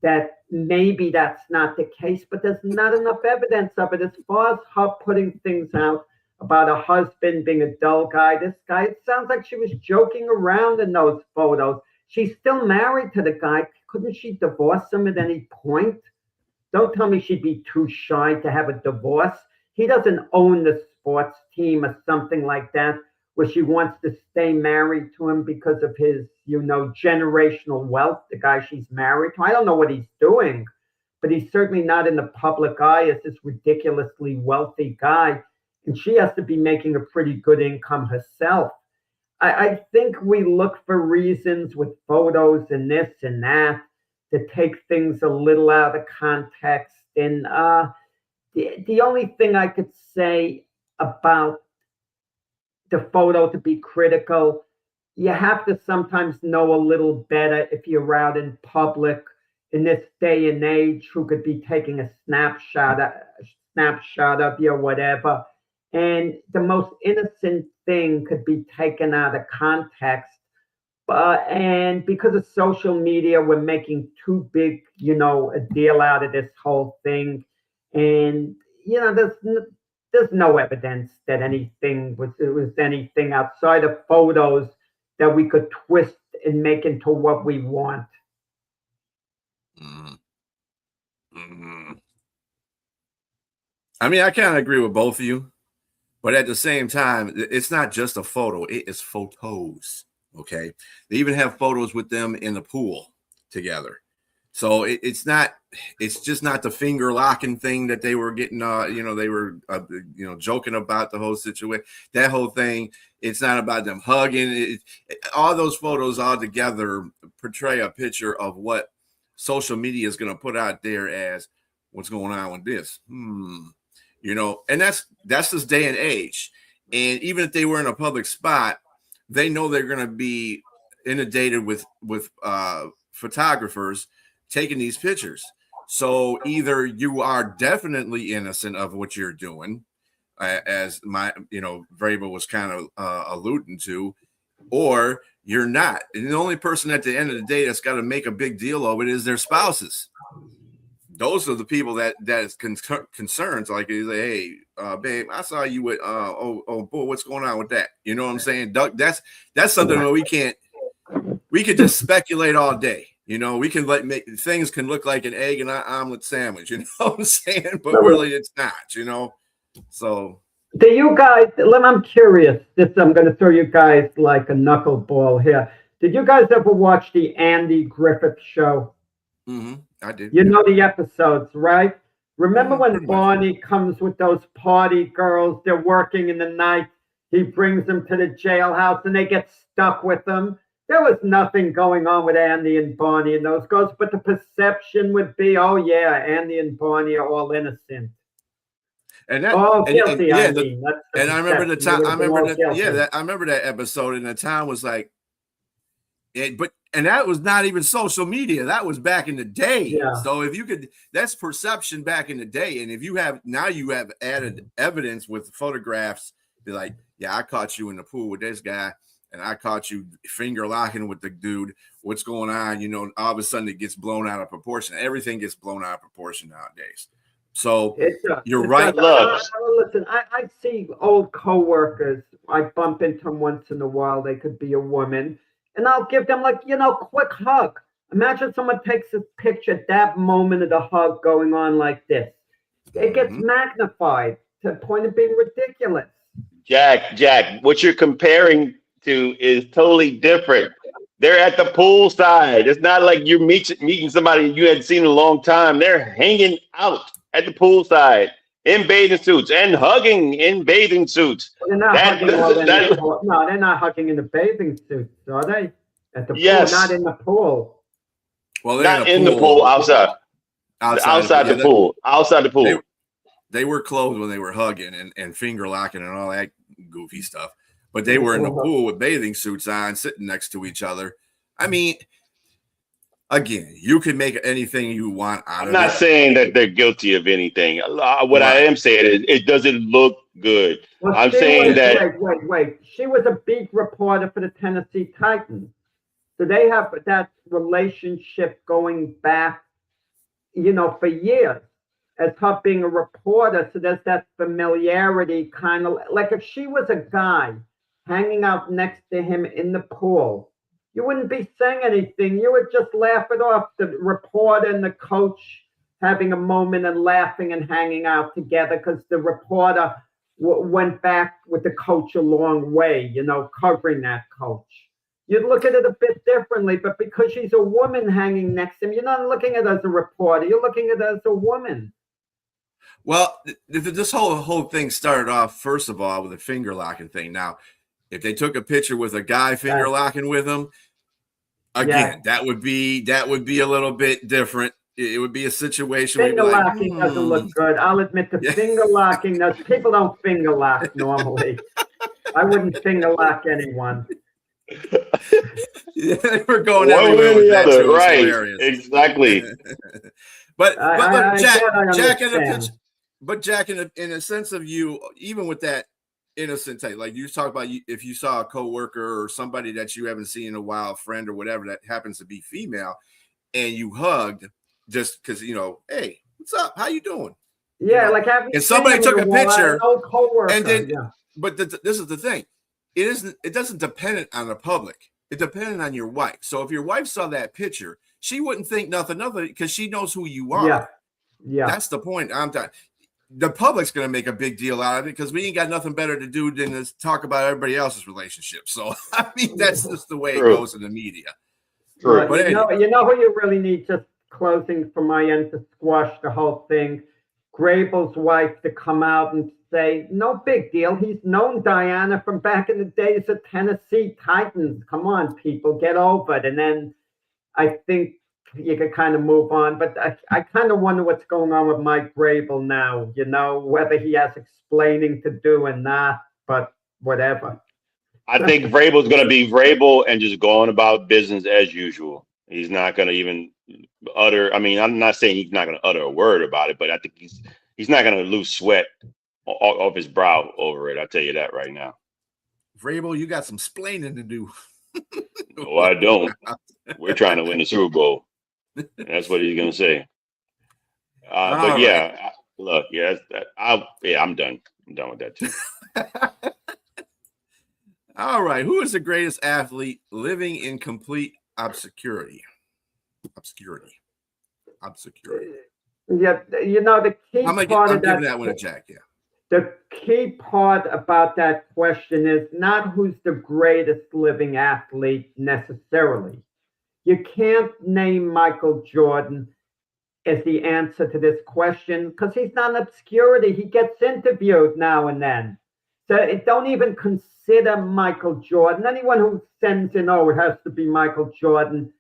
that maybe that's not the case, but there's not enough evidence of it. As far as her putting things out about a husband being a dull guy, it sounds like she was joking around in those photos. She's still married to the guy. Couldn't she divorce him at any point? Don't tell me she'd be too shy to have a divorce. He doesn't own the sports team or something like that, where she wants to stay married to him because of his, generational wealth, the guy she's married to. I don't know what he's doing, but he's certainly not in the public eye as this ridiculously wealthy guy. And she has to be making a pretty good income herself. I think we look for reasons with photos and this and that to take things a little out of context. And the only thing I could say about the photo to be critical, you have to sometimes know a little better if you're out in public in this day and age who could be taking a snapshot of you or whatever. And the most innocent thing could be taken out of context. And because of social media, we're making too big, a deal out of this whole thing. And, there's no evidence that anything was anything outside of photos that we could twist and make into what we want. I mean, I kind of agree with both of you. But at the same time, it's not just a photo, it is photos. Okay. They even have photos with them in the pool together. So it's just not the finger locking thing that they were getting, they were, joking about the whole situation, that whole thing. It's not about them hugging. All those photos all together portray a picture of what social media is going to put out there as what's going on with this. And that's this day and age. And even if they were in a public spot, they know they're going to be inundated with photographers taking these pictures. So either you are definitely innocent of what you're doing, as Vrabel was kind of alluding to, or you're not. And the only person at the end of the day that's got to make a big deal of it is their spouses. Those are the people that is concerns. Like, hey, babe, I saw you with boy, what's going on with that? You know what I'm saying? Doug, that's something that we could just speculate all day. We can things can look like an egg and an omelet sandwich. You know what I'm saying? But really, it's not. So. Do you guys? I'm curious. I'm going to throw you guys like a knuckleball here. Did you guys ever watch the Andy Griffith Show? Mm-hmm. I did. You know the episodes, right? Remember when Barney comes with those party girls? They're working in the night. He brings them to the jailhouse and they get stuck with them. There was nothing going on with Andy and Barney and those girls, but the perception would be, oh yeah, Andy and Barney are all innocent. And that, guilty. I remember the time. I remember that episode, and the town was like, and that was not even social media. That was back in the day. Yeah. So if you could, that's perception back in the day. And if you have added evidence with photographs, be like, yeah, I caught you in the pool with this guy, and I caught you finger locking with the dude. What's going on? All of a sudden it gets blown out of proportion. Everything gets blown out of proportion nowadays. So you're right. Listen, I see old coworkers. I bump into them once in a while. They could be a woman. And I'll give them quick hug. Imagine someone takes a picture, that moment of the hug going on like this. It gets magnified to the point of being ridiculous. Jack, what you're comparing to is totally different. They're at the pool side. It's not like you're meeting somebody you hadn't seen in a long time. They're hanging out at the pool side in bathing suits and hugging in bathing suits. They're not they're not hugging in the bathing suits, are they? At the pool, not in the pool. Well, not in the pool, outside the pool. Outside the pool. They were clothed when they were hugging and finger locking and all that goofy stuff. But they were in the pool with bathing suits on, sitting next to each other. I mean, again, you can make anything you want out of it. I'm not saying that they're guilty of anything. What I am saying is it doesn't look good. Well, I'm saying that. Wait. She was a beat reporter for the Tennessee Titans. So they have that relationship going back, for years. As her being a reporter, so there's that familiarity, kind of like if she was a guy hanging out next to him in the pool, you wouldn't be saying anything. You would just laugh it off. The reporter and the coach having a moment and laughing and hanging out together because the reporter went back with the coach a long way, covering that coach. You'd look at it a bit differently, but because she's a woman hanging next to him, you're not looking at it as a reporter. You're looking at it as a woman. Well, this whole thing started off, first of all, with a finger locking thing. Now, if they took a picture with a guy finger locking with him, again, that would be a little bit different. It would be a situation where finger locking doesn't look good. I'll admit the finger locking. People don't finger lock normally. I wouldn't finger lock anyone. We're going everywhere with that too. Right? Exactly. but Jack, in a sense of you, even with that innocent type, like you talk about, if you saw a coworker or somebody that you haven't seen in a while, a friend or whatever that happens to be female, and you hugged just because hey, what's up? How you doing? Yeah, like having. And somebody took a picture, and then, but this is the thing. It doesn't depend on the public. It depended on your wife. So if your wife saw that picture, she wouldn't think nothing of it because she knows who you are. Yeah. That's the point. I'm done. the public's going to make a big deal out of it because we ain't got nothing better to do than to talk about everybody else's relationship. So, I mean, that's just the way it goes in the media. True. But you know who you really need, just closing from my end to squash the whole thing? Grable's wife to come out and say, no big deal. He's known Diana from back in the days of Tennessee Titans. Come on, people, get over it. And then I think you could kind of move on. But I kind of wonder what's going on with Mike Grable now, whether he has explaining to do or not, but whatever. I think Vrabel's going to be Vrabel and just going about business as usual. He's not going to even utter. I mean, I'm not saying he's not going to utter a word about it, but I think he's not going to lose sweat off his brow over it. I'll tell you that right now. Vrabel, you got some splaining to do. No, I don't. We're trying to win the Super Bowl. That's what he's going to say. But yeah, look, I'm done. I'm done with that too. All right. Who is the greatest athlete living in complete obscurity? Yeah, the key part I'm of giving that one to Jack, yeah. The key part about that question is not who's the greatest living athlete necessarily. You can't name Michael Jordan as the answer to this question because he's not in obscurity. He gets interviewed now and then. So don't even consider Michael Jordan. Anyone who sends in, it has to be Michael Jordan,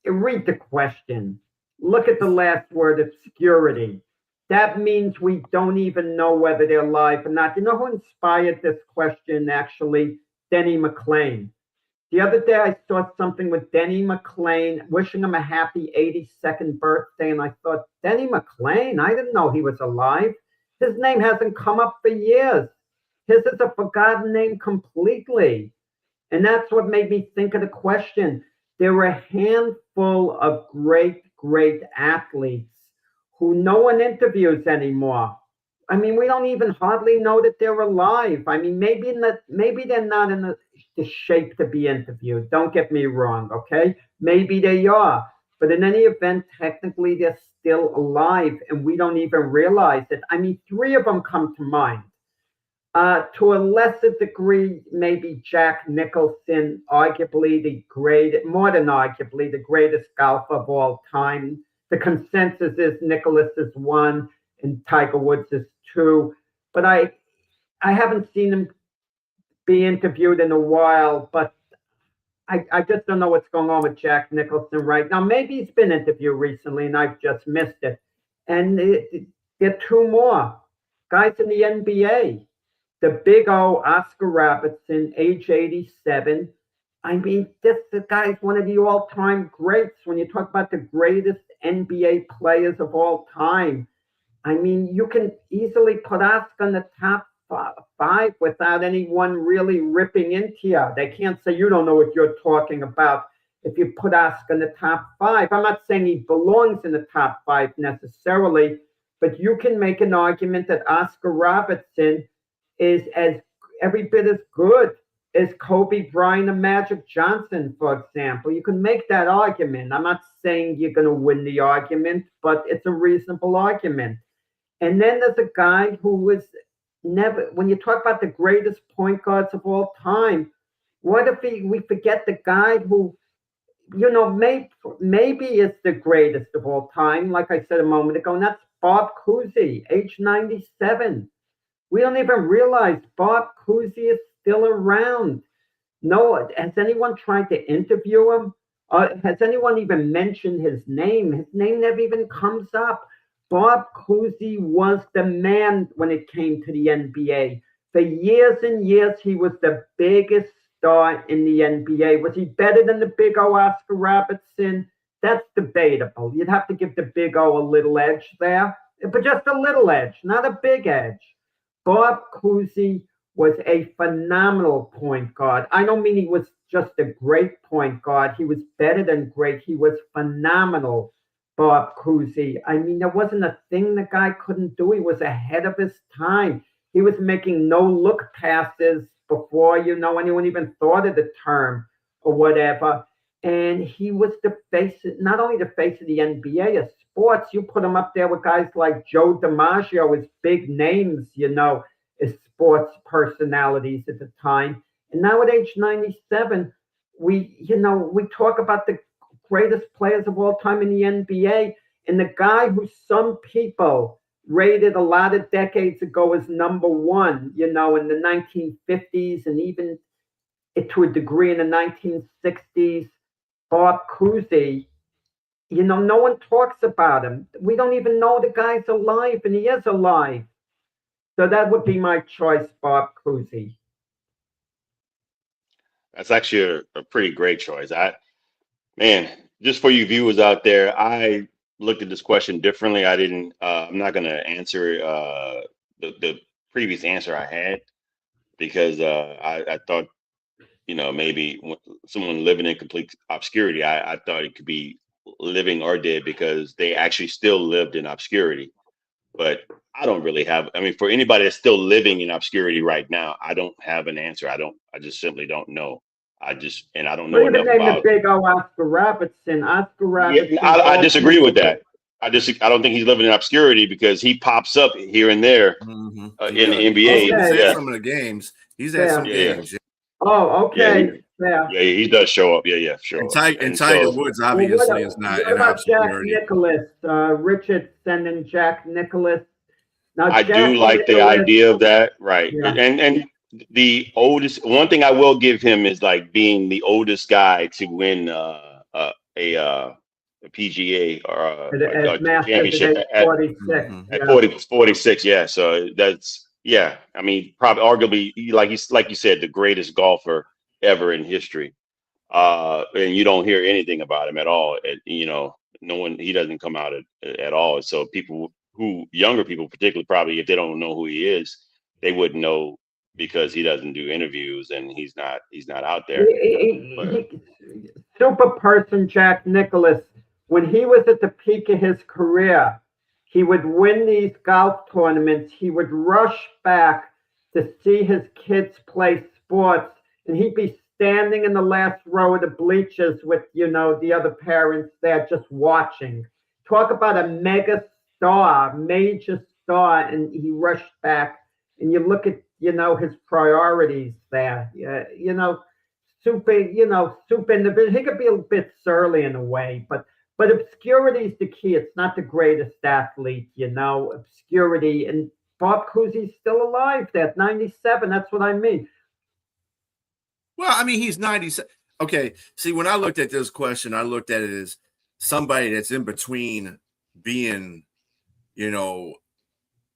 read the question. Look at the last word, obscurity. That means we don't even know whether they're alive or not. You know who inspired this question, actually? Denny McLain. The other day, I saw something with Denny McLain, wishing him a happy 82nd birthday, and I thought, Denny McLain? I didn't know he was alive. His name hasn't come up for years. His is a forgotten name completely. And that's what made me think of the question. There were a handful of great athletes who no one interviews anymore. I mean, we don't even hardly know that they're alive. I mean, maybe they're not in the shape to be interviewed. Don't get me wrong, okay? Maybe they are. But in any event, technically, they're still alive, and we don't even realize it. I mean, 3 of them come to mind. To a lesser degree, maybe Jack Nicholson, arguably more than arguably, the greatest golfer of all time. The consensus is Nicklaus is 1 and Tiger Woods is 2. But I haven't seen him be interviewed in a while, but I just don't know what's going on with Jack Nicholson right now. Maybe he's been interviewed recently and I've just missed it. And there are 2 more guys in the NBA. The big O, Oscar Robertson, age 87. I mean, this guy's one of the all-time greats when you talk about the greatest NBA players of all time. I mean, you can easily put Oscar in the top 5 without anyone really ripping into you. They can't say you don't know what you're talking about if you put Oscar in the top 5. I'm not saying he belongs in the top 5 necessarily, but you can make an argument that Oscar Robertson is as every bit as good as Kobe Bryant and Magic Johnson, for example. You can make that argument. I'm not saying you're going to win the argument, but it's a reasonable argument. And then there's a guy who was never, when you talk about the greatest point guards of all time, what if we forget the guy who, maybe is the greatest of all time, like I said a moment ago, and that's Bob Cousy, age 97. We don't even realize Bob Cousy is still around. No, has anyone tried to interview him? Has anyone even mentioned his name? His name never even comes up. Bob Cousy was the man when it came to the NBA. For years and years, he was the biggest star in the NBA. Was he better than the big O, Oscar Robertson? That's debatable. You'd have to give the big O a little edge there, but just a little edge, not a big edge. Bob Cousy was a phenomenal point guard. I don't mean he was just a great point guard. He was better than great. He was phenomenal, Bob Cousy. I mean, there wasn't a thing the guy couldn't do. He was ahead of his time. He was making no-look passes before, anyone even thought of the term or whatever. And he was not only the face of the NBA, sports, you put him up there with guys like Joe DiMaggio as big names, as sports personalities at the time. And now at age 97, we talk about the greatest players of all time in the NBA, and the guy who some people rated a lot of decades ago as number one, in the 1950s and even to a degree in the 1960s, Bob Cousy, no one talks about him. We don't even know the guy's alive, and he is alive. So that would be my choice, Bob Cousy. That's actually a pretty great choice. Just for you viewers out there, I looked at this question differently. I'm not going to answer the previous answer I had because I thought, maybe someone living in complete obscurity, I thought it could be living or dead because they actually still lived in obscurity. But I don't really have, for anybody that's still living in obscurity right now, I don't have an answer. I just simply don't know. I don't know enough about. The big Oscar Robertson. Oscar Robertson. Yeah, I disagree with that. I don't think he's living in obscurity because he pops up here and there in the NBA. He's had some of the games. He's had some games. Yeah. Oh, okay. Yeah, he does show up. Yeah, sure. And Tiger Woods obviously is not in obscurity. Jack Nicklaus, Richard sending Jack Nicklaus. Now, I do like the idea of that, right? Yeah. And the oldest one thing I will give him is like being the oldest guy to win a PGA or a championship at 46. At 46, yeah. So that's probably arguably like you said, the greatest golfer ever in history. And you don't hear anything about him at all. No one, he doesn't come out at all. So younger people particularly, probably if they don't know who he is, they wouldn't know because he doesn't do interviews and he's not out there. Super person Jack Nicklaus, when he was at the peak of his career, he would win these golf tournaments. He would rush back to see his kids play sports, and he'd be standing in the last row of the bleachers with, the other parents there just watching. Talk about a major star, and he rushed back. And you look at, his priorities there. Super individual. He could be a bit surly in a way, but obscurity is the key. It's not the greatest athlete, obscurity. And Bob Cousy's still alive there at 97. That's what I mean. Well, he's 97. Okay. See, when I looked at this question, I looked at it as somebody that's in between being,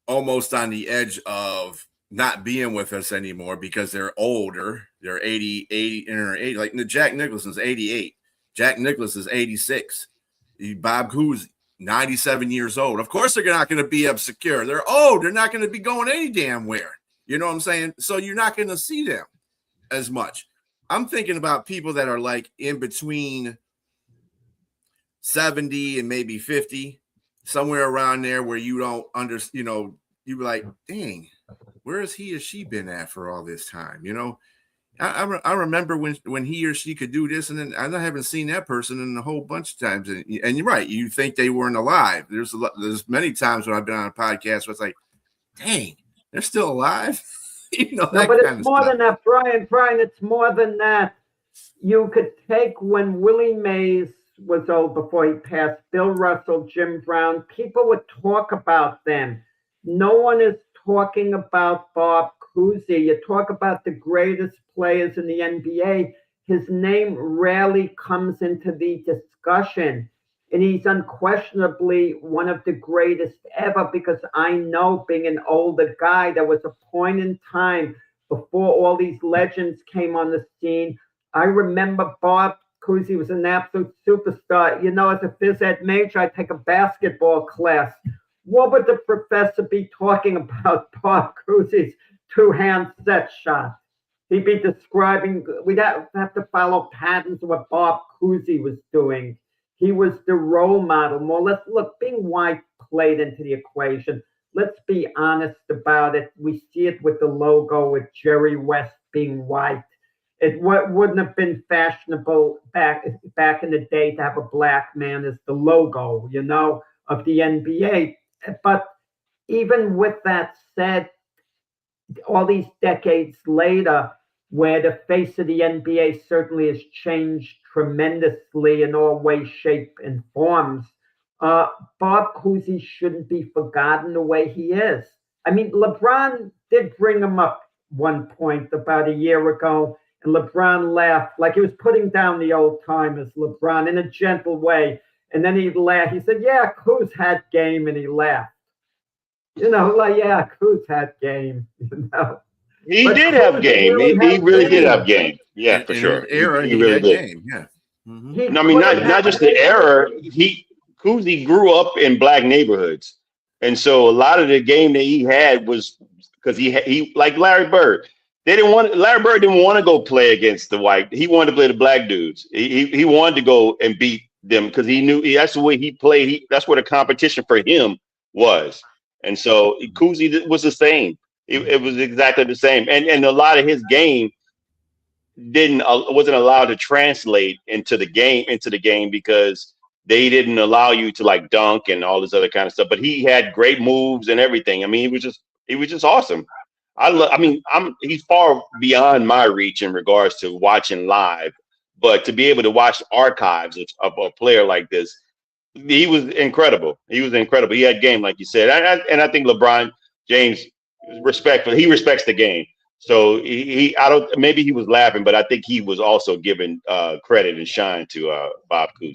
almost on the edge of not being with us anymore because they're older. They're 80 in their 80. Like Jack Nicklaus is 88. Jack Nicklaus is 86. Bob Cousy, 97 years old. Of course, they're not going to be obscure. They're old. They're not going to be going any damn where. You know what I'm saying? So you're not going to see them as much. I'm thinking about people that are like in between 70 and maybe 50, somewhere around there where you don't understand, you be like, dang, where has he or she been at for all this time? I remember when he or she could do this, and then I haven't seen that person in a whole bunch of times. And you're right, you think they weren't alive. There's many times when I've been on a podcast where it's like, dang, they're still alive. But it's more than that, Brian. It's more than that. You could take when Willie Mays was old before he passed, Bill Russell, Jim Brown, people would talk about them. No one is talking about Bob Cousy. You talk about the greatest players in the NBA. His name rarely comes into the discussion. And he's unquestionably one of the greatest ever because I know, being an older guy, there was a point in time before all these legends came on the scene. I remember Bob Cousy was an absolute superstar. As a phys ed major, I take a basketball class. What would the professor be talking about Bob Cousy's two-hand set shot? He'd be describing, we'd have to follow patterns of what Bob Cousy was doing. He was the role model. More, being white played into the equation. Let's be honest about it. We see it with the logo with Jerry West being white. It wouldn't have been fashionable back in the day to have a black man as the logo, of the NBA. But even with that said, all these decades later, where the face of the NBA certainly has changed tremendously in all ways, shape, and forms, Bob Cousy shouldn't be forgotten the way he is. I mean, LeBron did bring him up one point about a year ago, and LeBron laughed like he was putting down the old timers, LeBron, in a gentle way. And then he laughed. He said, "Yeah, Kuz had game," and he laughed. Like, yeah, Kuz had game. He But did Kuz have game. really He had really did game. have game. Yeah, for in sure. his era, He he really had did. game. Yeah. Mhm. He No, I mean, could have not just had the era. Cousy grew up in black neighborhoods, and so a lot of the game that he had was because he like Larry Bird. Larry Bird didn't want to go play against the white. He wanted to play the black dudes. He wanted to go and beat them because he knew that's the way he played. That's where the competition for him was. And so Cousy was the same. It was exactly the same. And a lot of his game wasn't allowed to translate into the game because they didn't allow you to like dunk and all this other kind of stuff. But he had great moves and everything. I mean, he was just awesome. He's far beyond my reach in regards to watching live, but to be able to watch archives of a player like this, he was incredible. He was incredible. He had game, like you said, and I think LeBron James he respects the game. So I don't, maybe he was laughing, but I think he was also giving credit and shine to Bob Cousy.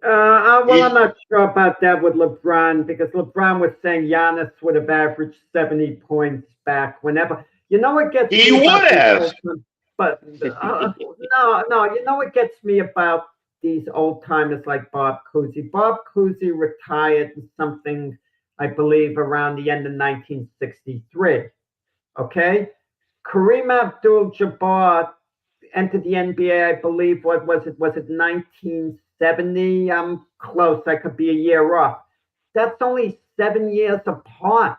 Well, I'm not sure about that with LeBron because LeBron was saying Giannis would have averaged 70 points back whenever. What gets He me would have. But no. What gets me about these old timers like Bob Cousy. Bob Cousy retired in something, I believe, around the end of 1963. Okay, Kareem Abdul-Jabbar entered the NBA, I believe. What was it? Was it 1970? I'm close. I could be a year off. That's only 7 years apart.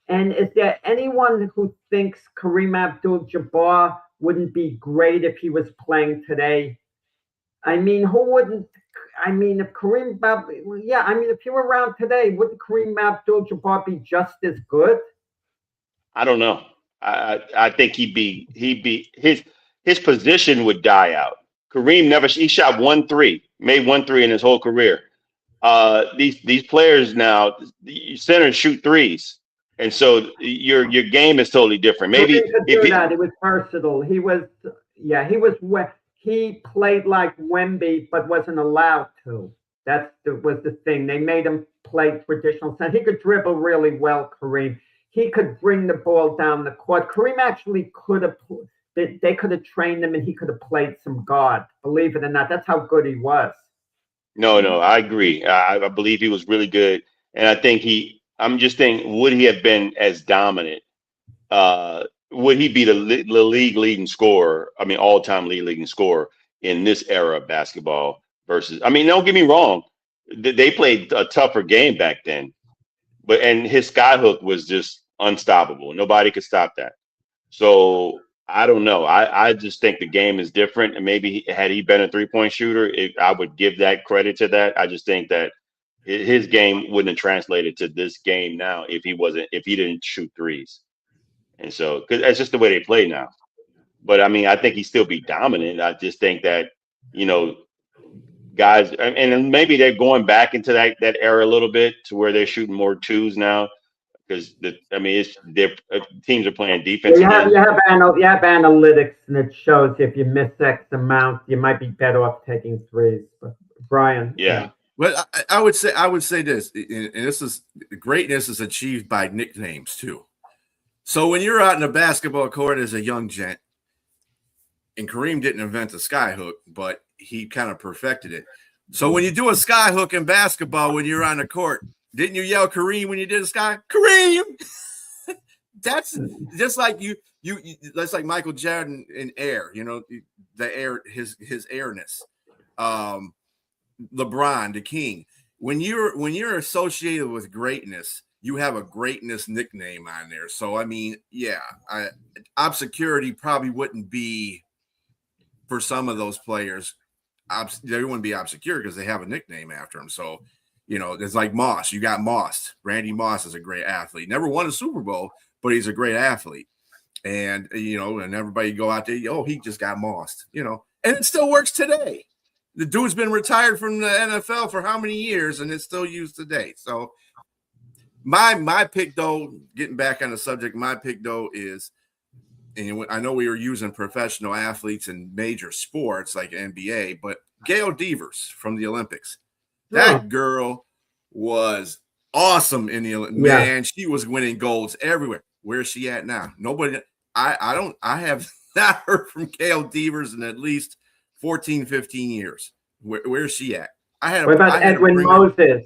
And is there anyone who thinks Kareem Abdul-Jabbar wouldn't be great if he was playing today? I mean, who wouldn't? I mean, if if he were around today, wouldn't Kareem Abdul-Jabbar be just as good? I don't know. I think his position would die out. Kareem he shot made 1 3 in his whole career. These players now, centers shoot threes, and so your game is totally different. Maybe He was versatile. He played like Wemby, but wasn't allowed to. Was the thing. They made him play traditional sense. He could dribble really well, Kareem. He could bring the ball down the court. Kareem actually could have. They could have trained him, and he could have played some guard. Believe it or not, that's how good he was. No, I agree. I believe he was really good, and I think I'm just thinking, would he have been as dominant? Would he be the league leading scorer? I mean, all-time league leading scorer in this era of basketball versus? I mean, don't get me wrong, they played a tougher game back then, and his skyhook was just unstoppable. Nobody could stop that. So I don't know. I just think the game is different, and maybe had he been a 3-point shooter, I would give that credit to that. I just think that his game wouldn't have translated to this game now if he didn't shoot threes. And so, because that's just the way they play now. But I mean, I think he'd still be dominant. I just think that, guys, and maybe they're going back into that era a little bit to where they're shooting more twos now. Because teams are playing defense. You have analytics, and it shows if you miss X amount, you might be better off taking threes. But Brian, yeah. Well, I would say this, and this is greatness is achieved by nicknames too. So when you're out in a basketball court as a young gent, and Kareem didn't invent the skyhook, but he kind of perfected it. So when you do a skyhook in basketball, when you're on the court, didn't you yell Kareem when you did a sky? Kareem! That's just like that's like Michael Jordan in air, the air, his airness. LeBron, the king. When you're associated with greatness, you have a greatness nickname on there. So I mean, obscurity probably wouldn't be for some of those players. They wouldn't be obscure because they have a nickname after them. So, You know, it's like Moss. You got Moss. Randy Moss is a great athlete. Never won a Super Bowl, but he's a great athlete. And, you know, and everybody go out there, oh, he just got mossed, you know, and it still works today. The dude's been retired from the NFL for how many years, and it's still used today. So my pick, though, getting back on the subject, my pick, though, is, and I know we were using professional athletes in major sports like NBA, but Gail Devers from the Olympics. That girl was awesome in the Olympics. Yeah. Man, she was winning golds everywhere. Where's she at now? Nobody. I have not heard from Gail Devers in at least 14, 15 years. Where's she at? What about Edwin Moses?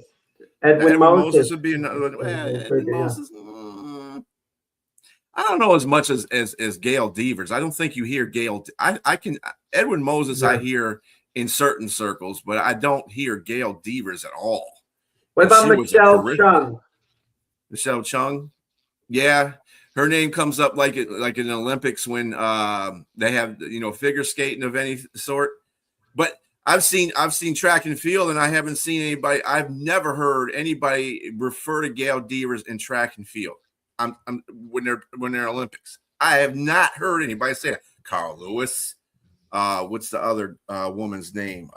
Edwin Moses would be another. Edwin Moses. I don't know as much as Gail Devers. I don't think you hear Gail. Edwin Moses. Yeah. I hear in certain circles, but I don't hear Gail Devers at all. What about Michelle Chung? Michelle Chung. Yeah, her name comes up like in the Olympics when they have, you know, figure skating of any sort. But I've seen track and field, and I haven't seen anybody. I've never heard anybody refer to Gail Devers in track and field. When they're Olympics, I have not heard anybody say that. Carl Lewis. What's the other woman's name?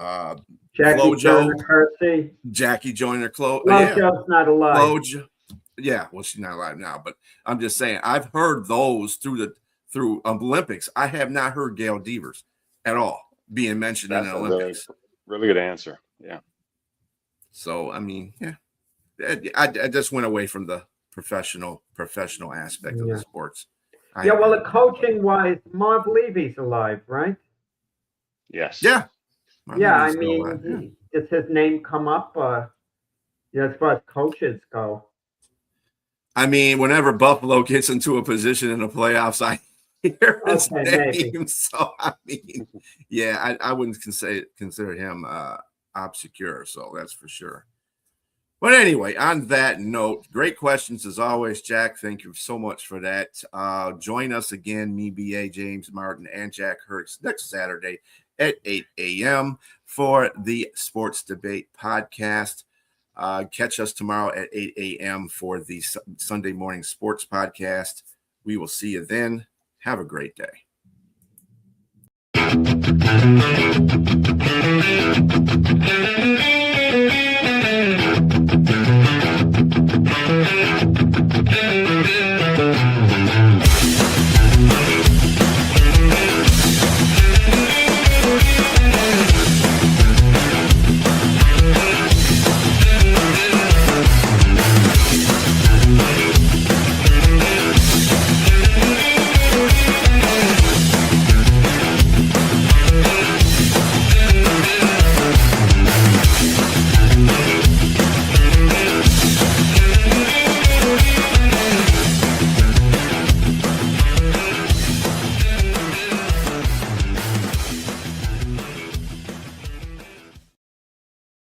Jackie Joyner-Kersee. Jackie Joyner-Kersee. Flojo's not alive. Yeah, well, she's not alive now, but I'm just saying I've heard those through Olympics. I have not heard Gail Devers at all being mentioned in the Olympics. Really good answer. Yeah. So I mean, yeah, I just went away from the professional aspect of the sports. Well, the coaching wise, Marv Levy's alive, right? Yes. Yeah. I mean, does his name come up? As far as coaches go. I mean, whenever Buffalo gets into a position in the playoffs, I hear his name. So I mean, yeah, I wouldn't consider him obscure. So that's for sure. But anyway, on that note, great questions as always, Jack. Thank you so much for that. Join us again, me, B.A., James Martin, and Jack Hertz next Saturday at 8 a.m. for the Sports Debate Podcast. Catch us tomorrow at 8 a.m. for the Sunday Morning Sports Podcast. We will see you then. Have a great day.